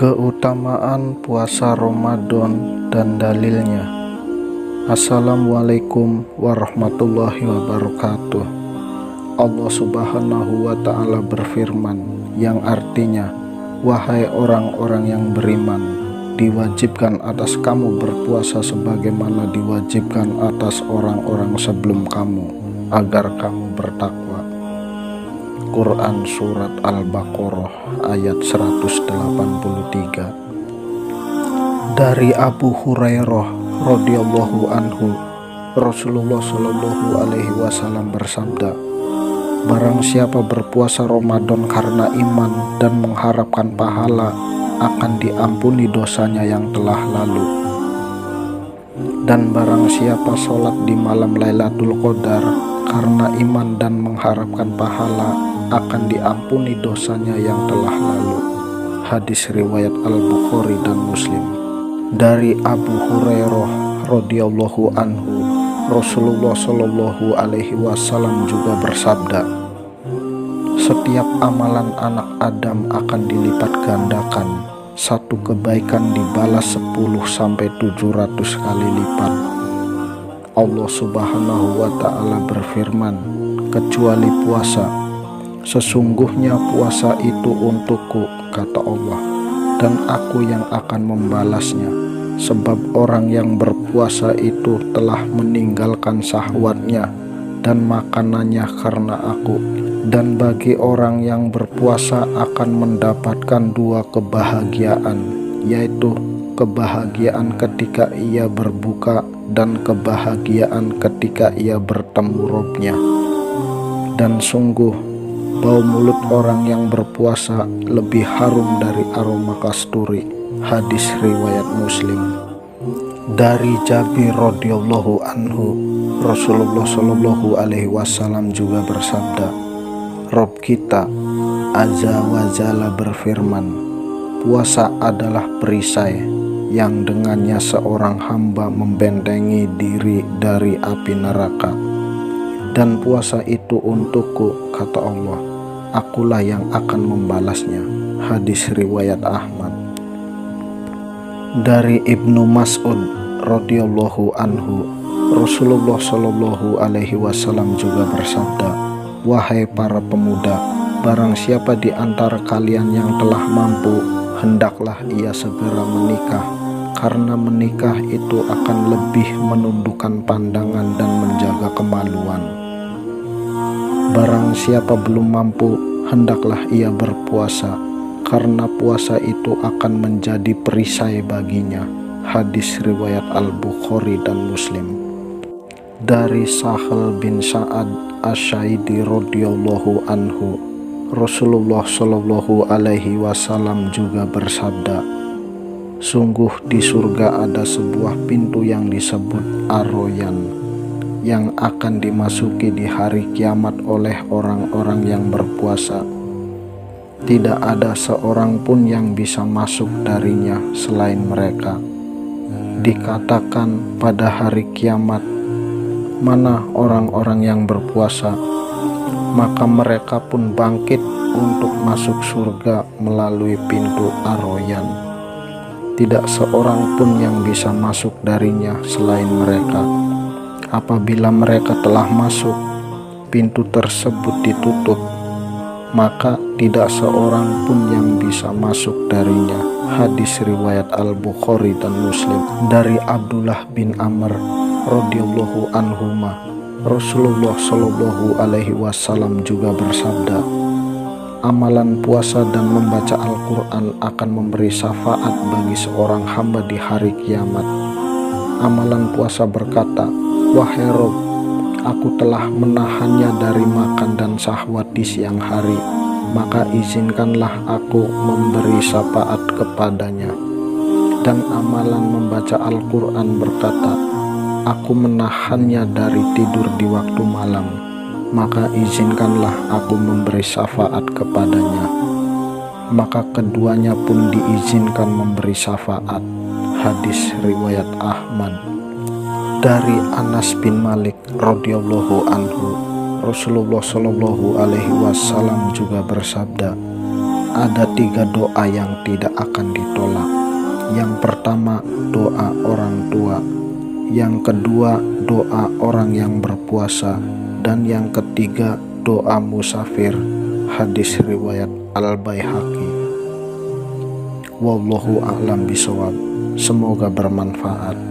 Keutamaan puasa Ramadan dan dalilnya. Assalamualaikum warahmatullahi wabarakatuh. Allah Subhanahu wa ta'ala berfirman, yang artinya, wahai orang-orang yang beriman, diwajibkan atas kamu berpuasa sebagaimana diwajibkan atas orang-orang sebelum kamu, agar kamu bertakwa. Quran Surat Al-Baqarah ayat 183. Dari Abu Hurairah radhiyallahu anhu, Rasulullah shallallahu alaihi wasallam bersabda, barang siapa berpuasa Ramadan karena iman dan mengharapkan pahala, akan diampuni dosanya yang telah lalu. Dan barang siapa sholat di malam Lailatul Qadar karena iman dan mengharapkan pahala, akan diampuni dosanya yang telah lalu. Hadis riwayat Al-Bukhari dan Muslim. Dari Abu Hurairah radhiyallahu anhu, Rasulullah shallallahu alaihi wasallam juga bersabda, setiap amalan anak Adam akan dilipat gandakan, satu kebaikan dibalas 10-700 kali lipat. Allah Subhanahu wa ta'ala berfirman, kecuali puasa, sesungguhnya puasa itu untukku, kata Allah, dan aku yang akan membalasnya, sebab orang yang berpuasa itu telah meninggalkan syahwatnya dan makanannya karena aku. Dan bagi orang yang berpuasa akan mendapatkan dua kebahagiaan, yaitu kebahagiaan ketika ia berbuka dan kebahagiaan ketika ia bertemu Rabb-Nya. Dan sungguh bau mulut orang yang berpuasa lebih harum dari aroma kasturi. Hadis riwayat Muslim. Dari Jabir radhiyallahu anhu, Rasulullah shallallahu alaihi wasallam juga bersabda, Rabb kita Azza wa Jalla berfirman, puasa adalah perisai yang dengannya seorang hamba membentengi diri dari api neraka. Dan puasa itu untukku, kata Allah, akulah yang akan membalasnya. Hadis riwayat Ahmad. Dari Ibnu Mas'ud radhiyallahu anhu, Rasulullah shallallahu alaihi wasallam juga bersabda, wahai para pemuda, barang siapa di antara kalian yang telah mampu, hendaklah ia segera menikah, karena menikah itu akan lebih menundukkan pandangan dan menjaga kemaluan. Barang siapa belum mampu, hendaklah ia berpuasa, karena puasa itu akan menjadi perisai baginya. Hadis riwayat Al-Bukhari dan Muslim. Dari Sahal bin Sa'ad Asy-Syaidi radhiyallahu anhu, Rasulullah shallallahu alaihi wasallam juga bersabda, sungguh di surga ada sebuah pintu yang disebut Ar-Rayyan, yang akan dimasuki di hari kiamat oleh orang-orang yang berpuasa. Tidak ada seorang pun yang bisa masuk darinya selain mereka. Dikatakan pada hari kiamat, mana orang-orang yang berpuasa? Maka mereka pun bangkit untuk masuk surga melalui pintu Ar-Rayyan. Tidak seorang pun yang bisa masuk darinya selain mereka. Apabila mereka telah masuk, pintu tersebut ditutup, maka tidak seorang pun yang bisa masuk darinya. Hadis riwayat Al-Bukhari dan Muslim. Dari Abdullah bin Amr radhiyallahu anhuma, Rasulullah shallallahu alaihi wasallam juga bersabda, amalan puasa dan membaca Al-Quran akan memberi syafaat bagi seorang hamba di hari kiamat. Amalan puasa berkata, wahai Rabb, aku telah menahannya dari makan dan syahwat di siang hari, maka izinkanlah aku memberi syafaat kepadanya. Dan amalan membaca Al-Quran berkata, aku menahannya dari tidur di waktu malam, maka izinkanlah aku memberi syafaat kepadanya. Maka keduanya pun diizinkan memberi syafaat. Hadis riwayat Ahmad. Dari Anas bin Malik radhiyallahu anhu, Rasulullah shallallahu alaihi wasallam juga bersabda, Ada 3 doa yang tidak akan ditolak. Yang pertama, doa orang tua. Yang kedua, doa orang yang berpuasa. Dan yang ketiga, doa musafir. Hadis riwayat Al-Baihaqi. Wallahu a'lam bishawab. Semoga bermanfaat.